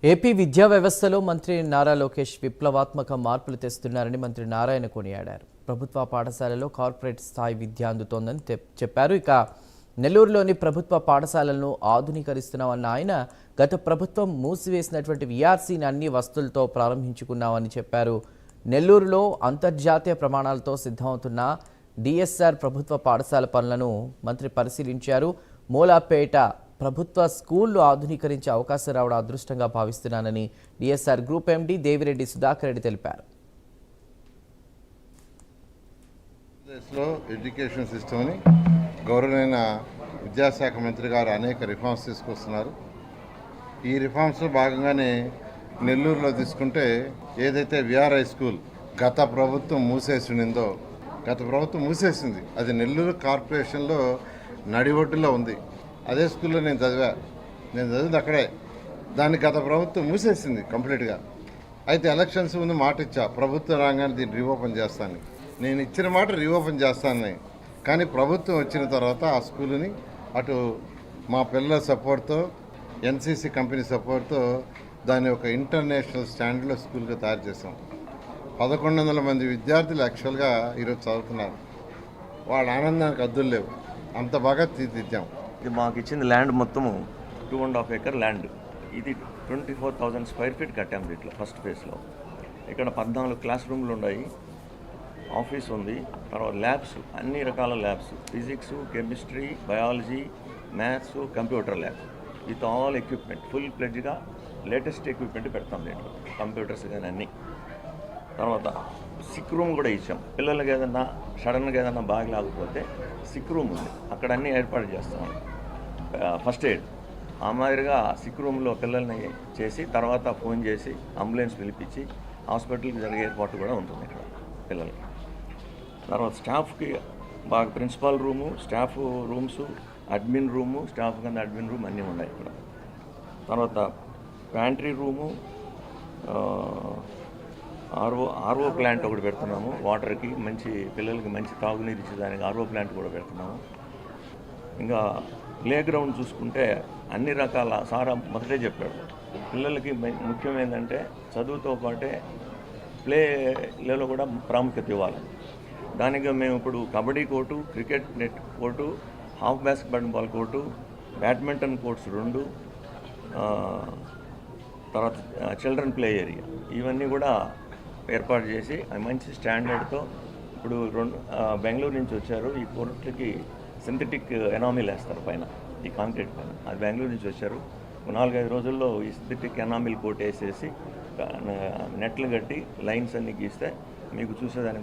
AP విద్యా వ్యవస్థలో మంత్రి నారా లోకేష్ విప్లవాత్మక మార్పులు తెస్తున్నారని మంత్రి నారాయణ కొనియాడారు. ప్రభుత్వ పాఠశాలలో కార్పొరేట్ స్థాయి విద్య అందుతోందని చెప్పారు. ఇక నెల్లూరులోని ప్రభుత్వ పాఠశాలలను ఆధునీకరిస్తున్నామన్న ఆయన గత ప్రభుత్వం మూసివేసినటువంటి వీఆర్సీని అన్ని వస్తువులతో ప్రారంభించుకున్నామని చెప్పారు. నెల్లూరులో అంతర్జాతీయ ప్రమాణాలతో సిద్ధమవుతున్న డిఎస్ఆర్ ప్రభుత్వ పాఠశాల పనులను మంత్రి పరిశీలించారు. మూలాపేట ప్రభుత్వ స్కూళ్లు ఆధునీకరించే అవకాశం రావడం అదృష్టంగా భావిస్తున్నానని DSR group MD Devireddy Sudhakar Reddy తెలిపారు. ఎడ్యుకేషన్ సిస్టమ్ని గౌరవమైన విద్యాశాఖ మంత్రి గారు అనేక రిఫార్మ్స్ తీసుకొస్తున్నారు. ఈ రిఫార్మ్స్లో భాగంగానే నెల్లూరులో తీసుకుంటే ఏదైతే విఆర్ఐ స్కూల్ గత ప్రభుత్వం మూసేసిందో మూసేసింది. అది నెల్లూరు కార్పొరేషన్లో నడిఒడ్డులో ఉంది. అదే స్కూల్లో నేను చదివింది అక్కడే. దాన్ని గత ప్రభుత్వం మూసేసింది కంప్లీట్గా. అయితే ఎలక్షన్స్ ముందు మాట ఇచ్చా, ప్రభుత్వం రాగానే దీన్ని రీఓపెన్ చేస్తాను. నేను ఇచ్చిన మాట రీఓపెన్ చేస్తానని. కానీ ప్రభుత్వం వచ్చిన తర్వాత ఆ స్కూల్ని అటు మా పిల్లల సపోర్ట్తో, ఎన్సీసీ కంపెనీ సపోర్ట్తో దాన్ని ఒక ఇంటర్నేషనల్ స్టాండర్డ్లో స్కూల్గా తయారు చేసాం. 1100 మంది విద్యార్థులు యాక్చువల్గా ఈరోజు చదువుతున్నారు. వాళ్ళ ఆనందానికి అద్దులు లేవు, అంత బాగా తీర్చిదిద్దాం. ఇది మాకు ఇచ్చింది ల్యాండ్ మొత్తము 2.5 acre ల్యాండ్. ఇది 24,000 స్క్వేర్ ఫీట్ కట్టాము దీంట్లో ఫస్ట్ ఫేజ్లో. ఇక్కడ 14 క్లాస్ రూమ్లు ఉన్నాయి, ఆఫీస్ ఉంది, తర్వాత ల్యాబ్స్, అన్ని రకాల labs, physics, chemistry, biology, maths, computer lab with all equipment, full ప్లెడ్జ్గా లేటెస్ట్ ఎక్విప్మెంట్ పెడతాం దీంట్లో, కంప్యూటర్స్ కానీ అన్నీ. తర్వాత సిక్ రూమ్ కూడా ఇచ్చాం. పిల్లలకి ఏదన్నా సడన్గా ఏదన్నా బాగా లేకపోతే సిక్ రూమ్ ఉంది, అక్కడ అన్నీ ఏర్పాటు చేస్తాం. ఫస్ట్ ఎయిడ్ ఆ మాదిరిగా సిక్ రూమ్లో పిల్లల్ని చేసి తర్వాత ఫోన్ చేసి అంబులెన్స్ పిలిపించి హాస్పిటల్కి జరిగే ఏర్పాటు కూడా ఉంటుంది ఇక్కడ పిల్లలకి. తర్వాత స్టాఫ్కి బాగా principal room, staff rooms, admin room, staff కింద అడ్మిన్ రూమ్ అన్నీ ఉన్నాయి ఇక్కడ. తర్వాత ప్యాంట్రీ రూము, ఆర్ఓ ప్లాంట్ ఒకటి పెడుతున్నాము. వాటర్కి మంచి పిల్లలకి మంచి తాగునీరు ఇచ్చేదానికి ఆర్ఓ ప్లాంట్ కూడా పెడుతున్నాము. ఇంకా ప్లే గ్రౌండ్ చూసుకుంటే అన్ని రకాల సారా మొదటే చెప్పాడు, పిల్లలకి ముఖ్యం ఏంటంటే చదువుతో పాటే ప్లేలలో కూడా ప్రాముఖ్యత ఇవ్వాలి. దానికి మేము ఇప్పుడు kabaddi court, cricket net court, half basketball court, badminton courts 2, తర్వాత చిల్డ్రన్ ప్లే ఏరియా ఇవన్నీ కూడా ఏర్పాటు చేసి మంచి స్టాండర్డ్తో ఇప్పుడు బెంగళూరు నుంచి వచ్చారు. ఈ కోర్టుకి సింథటిక్ ఎనామిల్ వేస్తారు పైన, ఈ కాంక్రీట్ పైన. అది బెంగళూరు నుంచి వచ్చారు. 4-5 రోజుల్లో ఈ సింథటిక్ ఎనామిల్ కోట్ వేసేసి నెట్లు కట్టి లైన్స్ అన్నీ గీస్తే మీకు చూసేదానికి